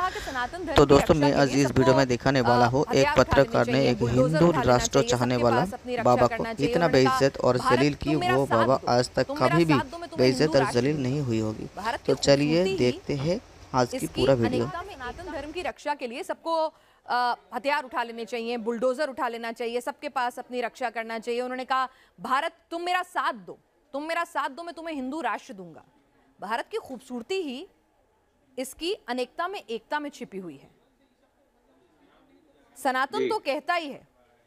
कहा कि सनातन धर्म तो की दोस्तों रक्षा मैं के आज लिए इस वीडियो में सबको दिखाने वाला हूँ एक हथियार उठा पत्रकार लेने ने चाहिए, एक बुलडोजर हिंदू उठा लेना राष्ट्र चाहिए, चाहने सबके वाला पास अपनी रक्षा बाबा को करना चाहिए। इतना उन्होंने कहा बेइज्जत और भारत जलील कि तुम मेरा वो साथ बाबा दो, आज तक तुम मेरा कभी भी साथ दो, मैं तुम्हें बेइज्जत हिंदू और राष्ट्र जलील दूंगा। नहीं हुई होगी। भारत की तो चलिए खूबसूरती ही देखते हैं आज की इसकी पूरा वीडियो। अनेकता में सनातन धर्म की रक्षा के लिए सबको हथियार उठा लेने चाहिए, बुलडोजर उठा लेना चाहिए, सबके पास अपनी रक्षा करना चाहिए। उन्होंने कहा भारत तुम मेरा साथ दो, तुम मेरा साथ दो, मैं तुम्हें हिंदू राष्ट्र दूंगा। भारत की खूबसूरती ही इसकी अनेकता में एकता में छिपी हुई है। सनातन तो कहता ही है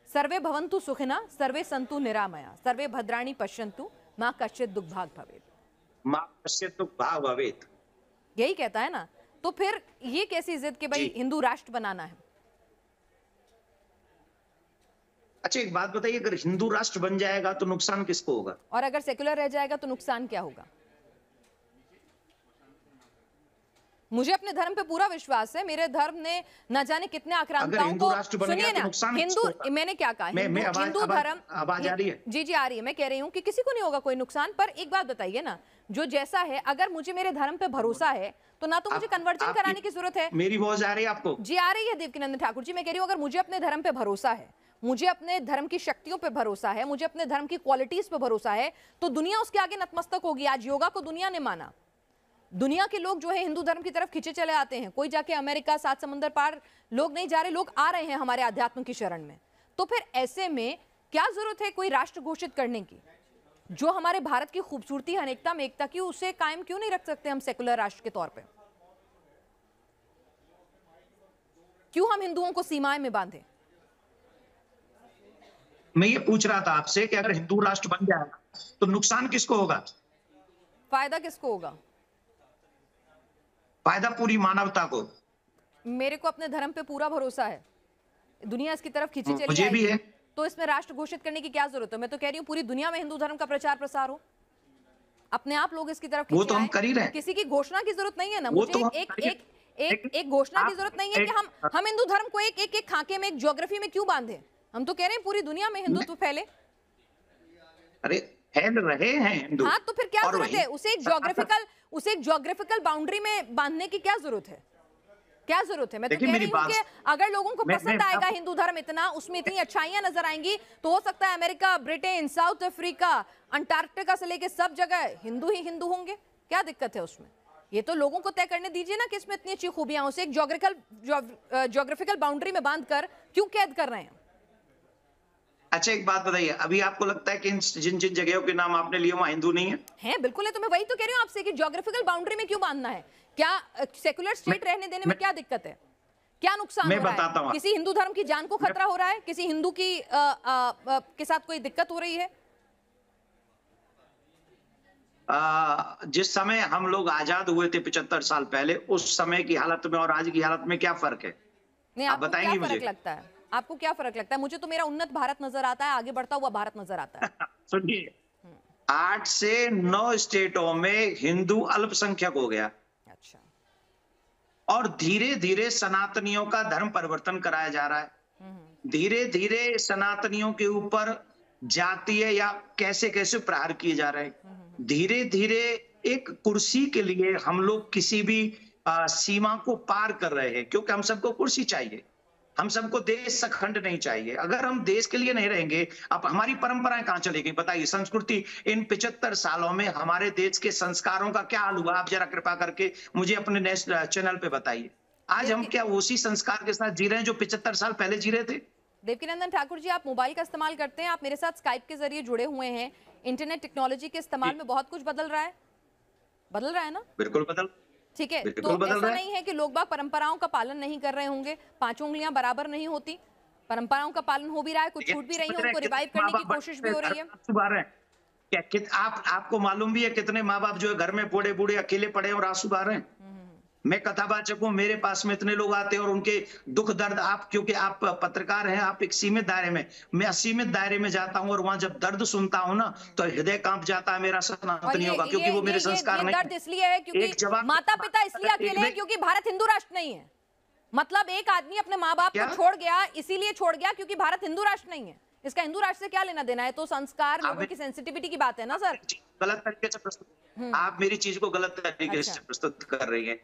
सर्वे भवन्तु सुखिनः सर्वे सन्तु निरामया सर्वे भद्राणि पश्यन्तु मां कश्चित् दुःखभाग् भवेत्। मां कश्चित् दुःखभाग् भवेत्, यही कहता है ना। तो फिर ये कैसी जिद कि भाई हिंदू राष्ट्र बनाना है? अच्छा एक बात बताइए, अगर हिंदू राष्ट्र बन जाएगा तो नुकसान किसको होगा? और अगर सेक्युलर रह जाएगा तो नुकसान क्या होगा? मुझे अपने धर्म पे पूरा विश्वास है। मेरे धर्म ने न जाने कितने आक्रांताओं को, सुनिए ना, हिंदू, मैंने क्या कहा, हिंदू धर्म, आवाज आ रही है? जी जी आ रही है। मैं कह रही हूँ कि किसी को नहीं होगा कोई नुकसान। पर एक बात बताइए ना, जो जैसा है, अगर मुझे मेरे धर्म पे भरोसा है तो ना तो मुझे कन्वर्जन कराने की जरूरत है। मेरी आवाज आ रही है आपको? जी आ रही है देवकीनंदन ठाकुर जी। मैं कह रही हूँ अगर मुझे अपने धर्म पे भरोसा है, मुझे अपने धर्म की शक्तियों पे भरोसा है, मुझे अपने धर्म की क्वालिटीज पे भरोसा है, तो दुनिया उसके आगे नतमस्तक होगी। आज योगा को दुनिया ने माना। दुनिया के लोग जो है हिंदू धर्म की तरफ खींचे चले आते हैं। कोई जाके अमेरिका, 7 समुंदर पार लोग नहीं जा रहे, लोग आ रहे हैं हमारे अध्यात्म की शरण में। तो फिर ऐसे में क्या जरूरत है कोई राष्ट्र घोषित करने की? जो हमारे भारत की खूबसूरती, अनेकता में एकता की, उसे कायम क्यों नहीं रख सकते हम सेकुलर राष्ट्र के तौर पे? क्यों हम हिंदुओं को सीमाएं में बांधे? मैं ये पूछ रहा था आपसे कि अगर हिंदू राष्ट्र बन जाएगा तो नुकसान किसको होगा? फायदा किसको होगा? फायदा पूरी मानवता को। मेरे को अपने धर्म पे पूरा भरोसा है। दुनिया इसकी तरफ खींची चली मुझे भी है। तो इसमें राष्ट्र घोषित करने की क्या जरूरत है? मैं तो कह रही हूँ पूरी दुनिया में हिंदू धर्म का प्रचार प्रसार हो, अपने आप लोग इसकी तरफ वो तो हम कर ही रहे हैं। किसी की घोषणा की जरूरत नहीं है ना। वो मुझे तो एक घोषणा की जरूरत नहीं है कि हम हिंदू धर्म को एक खाके में, एक ज्योग्राफी में क्यों बांधे। हम तो कह रहे हैं पूरी दुनिया में हिंदुत्व फैले। अरे फैल रहे हैं हिंदू। हाँ, तो फिर क्या जरूरत है उसे एक ज्योग्राफिकल बाउंड्री में बांधने की? क्या जरूरत है? क्या जरूरत है? मैं तो कह रही हूँ कि अगर लोगों को पसंद आएगा हिंदू धर्म इतना, उसमें इतनी अच्छाइयां नजर आएंगी, तो हो सकता है America, Britain, south Africa, Antarctica से लेके सब जगह हिंदू ही हिंदू होंगे। क्या दिक्कत है उसमें? ये तो लोगों को तय करने दीजिए ना कि इसमें इतनी अच्छी खूबियां। उसे एक ज्योग्राफिकल बाउंड्री में बांध कर क्यों कैद कर रहे हैं? अच्छा एक बात बताइए, अभी आपको लगता है कि जिन जिन जगहों के नाम आपने लिए वहां हिंदू नहीं है? हैं, बिल्कुल है। तो मैं वही तो कह रही हूँ आपसे कि ज्योग्राफिकल बाउंड्री में क्यों बांधना है? क्या सेकुलर स्टेट रहने देने में क्या दिक्कत है? क्या नुकसान हो रहा है? किसी हिंदू धर्म की जान को खतरा हो रहा है? किसी हिंदू की के साथ कोई दिक्कत हो रही है? जिस समय हम लोग आजाद हुए थे 75 साल पहले, उस समय की हालत में और आज की हालत में क्या फर्क है? नहीं, आप बताएंगे मुझे? लगता है आपको क्या फर्क लगता है? मुझे तो मेरा उन्नत भारत नजर आता है, आगे बढ़ता हुआ भारत नजर आता है। सुनिए, 8 से 9 स्टेटों में हिंदू अल्पसंख्यक हो गया। अच्छा। और धीरे धीरे सनातनियों का धर्म परिवर्तन कराया जा रहा है। धीरे धीरे सनातनियों के ऊपर जातीय या कैसे कैसे प्रहार किए जा रहे हैं। धीरे धीरे एक कुर्सी के लिए हम लोग किसी भी सीमा को पार कर रहे हैं, क्योंकि हम सबको कुर्सी चाहिए, हम सबको देश अखंड नहीं चाहिए। अगर हम देश के लिए नहीं रहेंगे, अब हमारी परंपराएं कहां चलेगी? बताइए, संस्कृति। इन 75 सालों में हमारे देश के संस्कारों का क्या हाल हुआ? आप जरा कृपा करके मुझे अपने नेशनल चैनल पे बताइए। आज हम क्या उसी संस्कार के साथ जी रहे हैं जो 75 साल पहले जी रहे थे? देवकीनंदन ठाकुर जी, आप मोबाइल का इस्तेमाल करते हैं, आप मेरे साथ स्काइप के जरिए जुड़े हुए हैं। इंटरनेट टेक्नोलॉजी के इस्तेमाल में बहुत कुछ बदल रहा है, बदल रहा है ना? बिल्कुल बदल। ठीक है, तो ऐसा नहीं है कि लोग बाग परंपराओं का पालन नहीं कर रहे होंगे। 5 उंगलियां बराबर नहीं होती, परंपराओं का पालन हो भी रहा है, कुछ छूट भी रही है, उनको रिवाइव करने की कोशिश भी हो रही है। क्या आपको मालूम भी है कितने माँ बाप जो है घर में बूढ़े बूढ़े अकेले पड़े और आंसू बहा रहे हैं? मैं कथावाचक हूं, मेरे पास में इतने लोग आते हैं और उनके दुख दर्द, आप क्योंकि आप पत्रकार हैं, आप एक सीमित दायरे में, मैं असीमित दायरे में जाता हूं और वहां जब दर्द सुनता हूं ना तो हृदय कांप जाता है मेरा सनातनियों का, क्योंकि वो मेरे संस्कार नहीं। दर्द इसलिए है क्योंकि माता पिता इसलिए अकेले हैं क्योंकि भारत हिंदू राष्ट्र नहीं है। मतलब एक आदमी अपने माँ बाप को छोड़ गया, इसीलिए छोड़ गया क्योंकि भारत हिंदू राष्ट्र नहीं है। इसका हिंदू राष्ट्र से क्या लेना देना है? तो संस्कार, लोगों की सेंसिटिविटी की बात है ना सर। गलत तरीके से प्रस्तुत, आप मेरी चीज को गलत तरीके अच्छा। से प्रस्तुत कर रही हैं।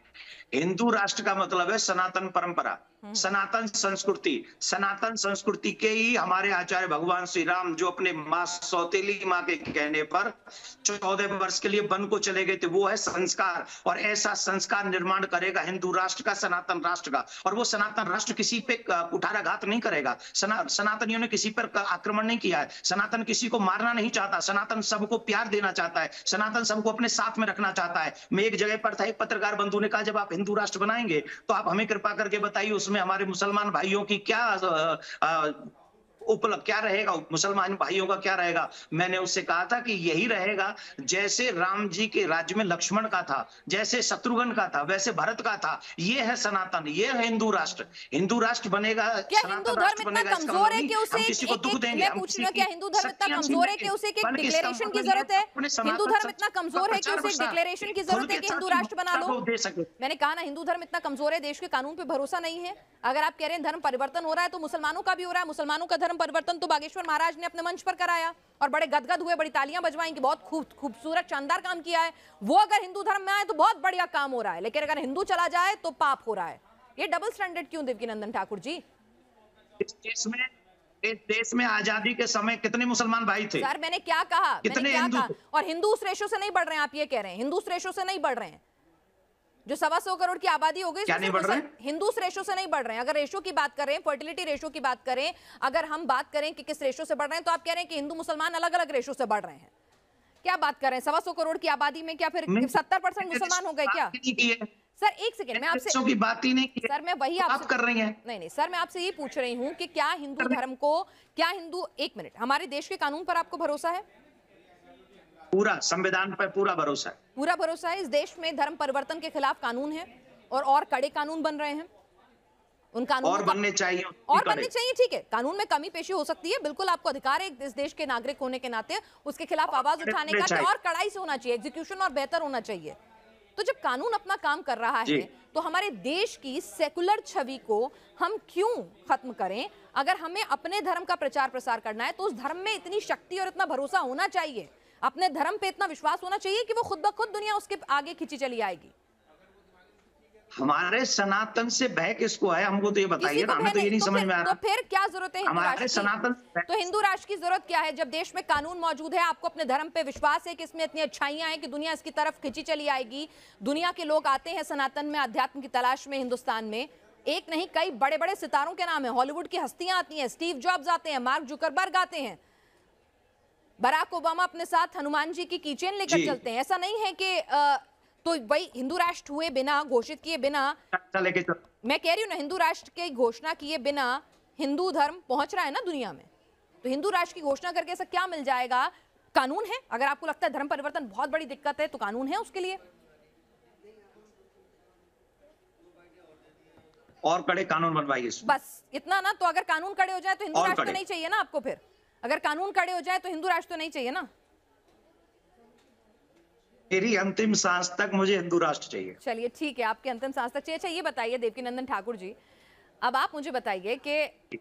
हिंदू राष्ट्र का मतलब है सनातन परंपरा, सनातन संस्कृति। सनातन संस्कृति के ही हमारे आचार्य भगवान श्री राम, जो अपने माँ सौतेली माँ के कहने पर 14 वर्ष के लिए वन को चले गए थे, वो है संस्कार। और ऐसा संस्कार निर्माण करेगा हिंदू राष्ट्र का, सनातन राष्ट्र का। और वो सनातन राष्ट्र किसी पे कुठाराघात नहीं करेगा। सनातनियों ने किसी पर आक्रमण नहीं किया है। सनातन किसी को मारना नहीं चाहता। सनातन सबको प्यार देना चाहता है। सनातन सबको अपने साथ में रखना चाहता है। मैं एक जगह पर था, एक पत्रकार बंधु ने कहा, जब आप हिंदू राष्ट्र बनाएंगे तो आप हमें कृपा करके बताइए उसमें हमारे मुसलमान भाइयों की क्या उपलब्ध क्या रहेगा, मुसलमान भाइयों का क्या रहेगा। मैंने उससे कहा था कि यही रहेगा जैसे राम जी के राज्य में लक्ष्मण का था, जैसे शत्रुघ्न का था, वैसे भरत का था। ये है सनातन, ये है हिंदू राष्ट्र। हिंदू राष्ट्र बनेगा, क्या हिंदू धर्म इतना कमजोर है कि उसे हम किसी को दुख देंगे। मैं पूछ रही हूँ, क्या हिंदू धर्म इतना कमजोर है कि उसे एक डिक्लेरेशन की जरूरत है? हिंदू धर्म इतना कमजोर है कि उसे एक डिक्लेरेशन की जरूरत है कि हिंदू राष्ट्र बना लो? मैंने कहा ना, हिंदू धर्म इतना कमजोर है, देश के कानून पे भरोसा नहीं है। अगर आप कह रहे हैं धर्म परिवर्तन हो रहा है, तो मुसलमानों का भी हो रहा है। मुसलमानों का धर्म परिवर्तन तो बागेश्वर महाराज ने अपने मंच पर कराया और बड़े गदगद हुए, बड़ी तालियां बजवाई कि बहुत खूबसूरत शानदार काम किया है। वो अगर हिंदू धर्म में आए तो बहुत बढ़िया काम हो रहा है, लेकिन अगर हिंदू चला जाए तो पाप हो रहा है। ये डबल स्टैंडर्ड क्यों देवकीनंदन ठाकुर जी? इस देश में आजादी के समय कितने मुसलमान भाई थे? सर मैंने क्या कहा, कितने हिंदू? और हिंदू उस रेशो से नहीं बढ़ रहे हैं, आप ये कह रहे हैं हिंदू उस रेशो से नहीं बढ़ रहे हैं। जो 125 करोड़ की आबादी हो गई, क्या नहीं बढ़ रहे हैं? हिंदू उस रेशो से नहीं बढ़ रहे हैं। अगर रेशो की बात करें, फर्टिलिटी रेशो की बात करें, अगर हम बात करें कि किस रेशो से बढ़ रहे हैं, तो आप कह रहे हैं कि हिंदू मुसलमान अलग अलग रेशो से बढ़ रहे हैं। क्या बात कर रहे हैं? 125 करोड़ की आबादी में क्या फिर 70% मुसलमान हो गए क्या? सर एक सेकेंड, मैं आपसे की बात ही नहीं की। सर मैं वही आपसे कर रही हैं। नहीं सर, मैं आपसे ये पूछ रही हूँ कि क्या हिंदू धर्म को, क्या हिंदू, एक मिनट, हमारे देश के कानून पर आपको भरोसा है? पूरा संविधान पर पूरा भरोसा है। पूरा भरोसा है। इस देश में धर्म परिवर्तन के खिलाफ कानून है और कड़े कानून बन रहे हैं। उन कानूनों और बनने चाहिए, और बनने चाहिए, ठीक है। कानून में कमी पेशी हो सकती है, बिल्कुल आपको अधिकार है इस देश के नागरिक होने के नाते उसके खिलाफ आवाज उठाने का, और कड़ाई से होना चाहिए, एग्जीक्यूशन और बेहतर होना चाहिए। तो जब कानून अपना काम कर रहा है तो हमारे देश की सेकुलर छवि को हम क्यों खत्म करें? अगर हमें अपने धर्म का प्रचार प्रसार करना है तो उस धर्म में इतनी शक्ति और इतना भरोसा होना चाहिए, अपने धर्म पे इतना विश्वास होना चाहिए कि वो खुद ब खुद दुनिया उसके आगे खींची चली आएगी। हमारे सनातन से भय किसको है? हमको तो ये बताइए ना, हमें तो ये नहीं समझ में आ रहा। तो फिर क्या जरूरत है हिंदू राष्ट्र की? तो हिंदू राष्ट्र की जरूरत क्या है जब देश में कानून मौजूद है? आपको अपने धर्म पे विश्वास है कि इसमें इतनी अच्छाइयां हैं कि दुनिया इसकी तरफ खींची चली आएगी। दुनिया के लोग आते हैं सनातन में, अध्यात्म की तलाश में हिंदुस्तान में। एक नहीं, कई बड़े बड़े सितारों के नाम है, हॉलीवुड की हस्तियां आती हैं, स्टीव जॉब्स आते हैं, मार्क जुकरबर्ग आते हैं, बराक ओबामा अपने साथ हनुमान जी की कीचेन लेकर चलते हैं। ऐसा नहीं है कि तो वही हिंदू राष्ट्र हुए बिना, घोषित किए बिना, मैं कह रही हूँ ना, हिंदू राष्ट्र की घोषणा किए बिना हिंदू धर्म पहुंच रहा है ना दुनिया में। तो हिंदू राष्ट्र की घोषणा करके ऐसा क्या मिल जाएगा? कानून है। अगर आपको लगता है धर्म परिवर्तन बहुत बड़ी दिक्कत है तो कानून है उसके लिए। और कड़े कानून बनवाइए, बस इतना ना। तो अगर कानून कड़े हो जाए तो हिंदू राष्ट्र तो नहीं चाहिए ना आपको? फिर अगर कानून कड़े हो जाए तो हिंदू राष्ट्र तो नहीं चाहिए ना? मेरी अंतिम सांस तक मुझे हिंदू राष्ट्र चाहिए। चलिए ठीक है, आपके अंतिम सांस तक चाहिए। अच्छा ये बताइए देवकीनंदन ठाकुर जी, अब आप मुझे बताइए कि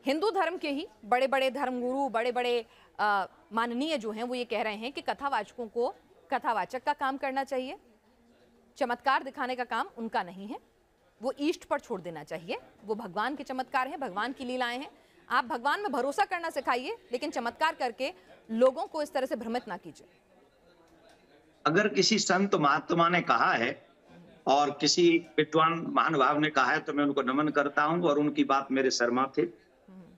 हिंदू धर्म के ही बड़े बड़े धर्मगुरु, बड़े बड़े माननीय जो हैं, वो ये कह रहे हैं कि कथावाचकों को कथावाचक का काम करना चाहिए, चमत्कार दिखाने का काम उनका नहीं है, वो ईष्ट पर छोड़ देना चाहिए। वो भगवान के चमत्कार हैं, भगवान की लीलाएं हैं। आप भगवान में भरोसा करना सिखाइए, लेकिन चमत्कार करके लोगों को इस तरह से भ्रमित ना कीजिए। अगर किसी संत महात्मा ने कहा है और किसी विद्वान महानुभाव ने कहा है तो मैं उनको नमन करता हूं और उनकी बात मेरे शर्मा थे,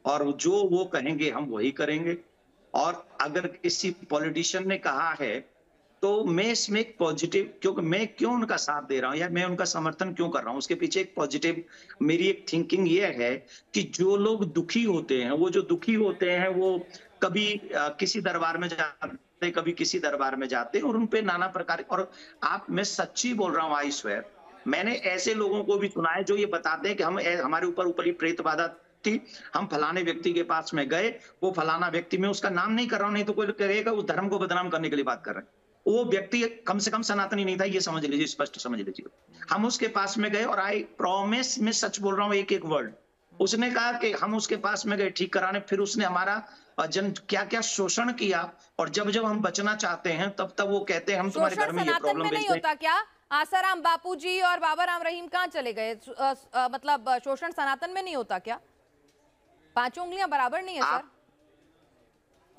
और जो वो कहेंगे हम वही करेंगे। और अगर किसी पॉलिटिशियन ने कहा है तो मैं इसमें एक पॉजिटिव, क्योंकि मैं क्यों उनका साथ दे रहा हूं या मैं उनका समर्थन क्यों कर रहा हूं, उसके पीछे एक पॉजिटिव मेरी एक थिंकिंग ये है कि जो लोग दुखी होते हैं, वो जो दुखी होते हैं वो कभी किसी दरबार में जाते, कभी किसी दरबार में जाते और उनपे नाना प्रकार, और आप, मैं सच्ची बोल रहा हूँ, आई स्वेयर, मैंने ऐसे लोगों को भी सुना है जो ये बताते हैं कि हमारे ऊपर ऊपरी प्रेत बाधा थी, हम फलाने व्यक्ति के पास में गए, वो फलाना व्यक्ति, मैं उसका नाम नहीं कर रहा हूँ, नहीं तो कोई कहेगा उस धर्म को बदनाम करने के लिए बात कर रहे हैं। वो व्यक्ति कम से कम सनातनी नहीं था, ये समझ लीजिए, स्पष्ट समझ लीजिए। हम उसके पास में गए और आई प्रॉमिस, मैं सच बोल रहा हूँ, एक एक वर्ड, उसने कहा कि हम उसके पास में गए ठीक कराने, फिर उसने हमारा जन क्या-क्या शोषण किया, और जब-जब हम बचना चाहते हैं, तब-तब वो कहते हैं हम तुम्हारे घर शोषण में ये सनातन प्रॉब्लम में भेज नहीं दें। होता क्या? आसाराम बापूजी और बाबा राम रहीम कहाँ चले गए? मतलब शोषण सनातन में नहीं होता क्या? पांचों उंगलियां बराबर नहीं है सर? आप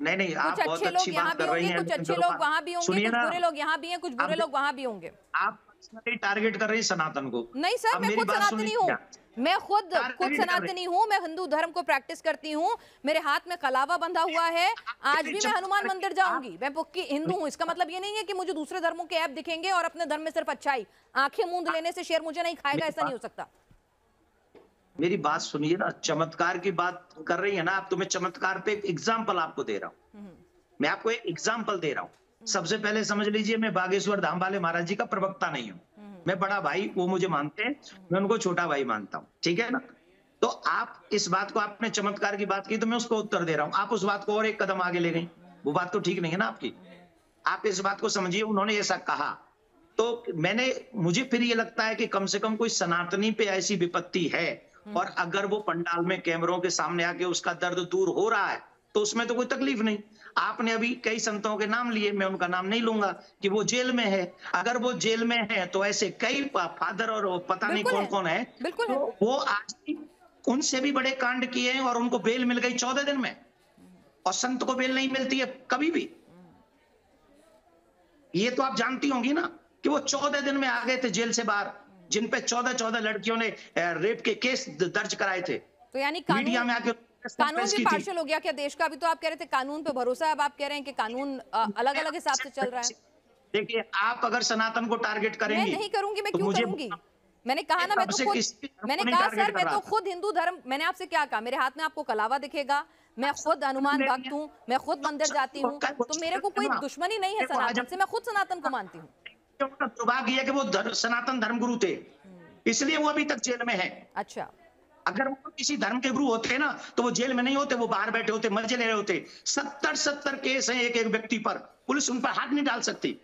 नहीं, नहीं, कुछ आप बहुत अच्छे लोग अच्छी यहाँ बात भी कर रही होंगे, हैं, कुछ लेकिन अच्छे देखो लोग वहां भी होंगे, सुनिए कुछ ना, बुरे लोग यहाँ भी हैं, कुछ बुरे आप लोग वहां भी होंगे। आप पर्सनली टारगेट कर रही हैं सनातन को। नहीं सर, अब मैं मेरी खुद बात सनातनी हूँ। सुनिए, मैं खुद टारगेट कर रही सनातनी हूँ। मैं हिंदू धर्म को प्रैक्टिस करती हूँ। मेरे हाथ में कलावा बंधा हुआ है। आज भी मैं हनुमान मंदिर जाऊंगी। मैं पक्की हिंदू हूँ। इसका मतलब ये नहीं है कि मुझे दूसरे धर्मों के ऐप दिखेंगे और अपने धर्म में सिर्फ अच्छाई। आंखें मूंद लेने से शेर मुझे नहीं खाएगा, ऐसा नहीं हो सकता। मेरी बात सुनिए ना, चमत्कार की बात कर रही है ना आप, तो मैं चमत्कार पे एक एग्जाम्पल आपको दे रहा हूँ। मैं आपको एक एग्जाम्पल दे रहा हूँ। सबसे पहले समझ लीजिए, मैं बागेश्वर धाम वाले महाराज जी का प्रवक्ता नहीं हूँ। मैं बड़ा भाई, वो मुझे मानते हैं, मैं उनको छोटा भाई मानता हूँ, ठीक है ना। तो आप इस बात को, आपने चमत्कार की बात की तो मैं उसको उत्तर दे रहा हूँ, आप उस बात को और एक कदम आगे ले गई। वो बात तो ठीक नहीं है ना आपकी। आप इस बात को समझिए, उन्होंने ऐसा कहा तो मुझे फिर ये लगता है कि कम से कम कोई सनातनी पे ऐसी विपत्ति है, और अगर वो पंडाल में कैमरों के सामने आके उसका दर्द दूर हो रहा है, तो उसमें तो कोई तकलीफ नहीं। आपने अभी कई संतों के नाम लिए, मैं उनका नाम नहीं लूंगा, कि वो जेल में है। अगर वो जेल में है तो ऐसे कई फादर और वो पता नहीं बिल्कुल कौन है, कौन है, बिल्कुल है। तो वो आज भी उनसे भी बड़े कांड किए हैं, और उनको बेल मिल गई 14 दिन में, और संत को बेल नहीं मिलती है कभी भी। ये तो आप जानती होंगी ना, कि वो 14 दिन में आ गए थे जेल से बाहर, जिन पे 14-14 लड़कियों ने रेप के केस दर्ज कराए थे। तो यानी मीडिया में आके कानून प्रेस भी की थी। पार्शियल हो गया क्या देश का? अभी तो आप कह रहे थे कानून पे भरोसा है, अब आप कह रहे हैं कि कानून अलग-अलग हिसाब से चल रहा है। देखिए, आप अगर सनातन को टारगेट मैं करेंगी, नहीं करूंगी, मैं तो क्यों मुझे करूंगी? मैंने कहा ना, मैं कब तो से खुद, किसी धर्म मैंने को नहीं कहा टारगेट सर, कर मैं रहा तो था। खुद हिंदू धर्म, मैंने आपसे क्या कहा? मेरे हाथ में आपको कलावा दिखेगा, मैं खुद हनुमान भक्त हूँ, मैं खुद मंदिर जाती हूँ, तो मेरे को कोई दुश्मनी नहीं है देखो, आज सनातन से, मैं खुद सनातन को मानती हूँ। उनका दुर्भाग्य है कि वो सनातन धर्मगुरु थे, इसलिए वो अभी तक जेल में है। अच्छा, अगर वो किसी धर्म के गुरु होते ना, तो वो जेल में नहीं होते, वो बाहर बैठे होते, मजे ले रहे होते। 70-70 केस हैं एक एक व्यक्ति पर, पुलिस उन पर हाथ नहीं डाल सकती,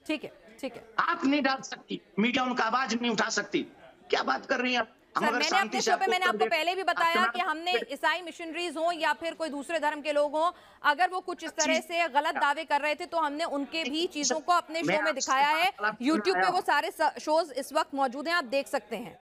ठीक है, ठीक है। हाथ नहीं डाल सकती, मीडिया उनका आवाज नहीं उठा सकती। क्या बात कर रही हैं आप? हम सर, अगर मैंने अपने शांति से शो पे मैंने उत्तर आपको दें, पहले भी आप बताया कि सनातन हमने ईसाई मिशनरीज हो या फिर कोई दूसरे धर्म के लोग हों, अगर वो कुछ इस तरह चीज से गलत दावे कर रहे थे तो हमने उनके भी चीजों को अपने मैं शो में आपसे दिखाया है। वार्तालाप करने यूट्यूब आया पे वो हूं। सारे शोज इस वक्त मौजूद हैं, आप देख सकते हैं।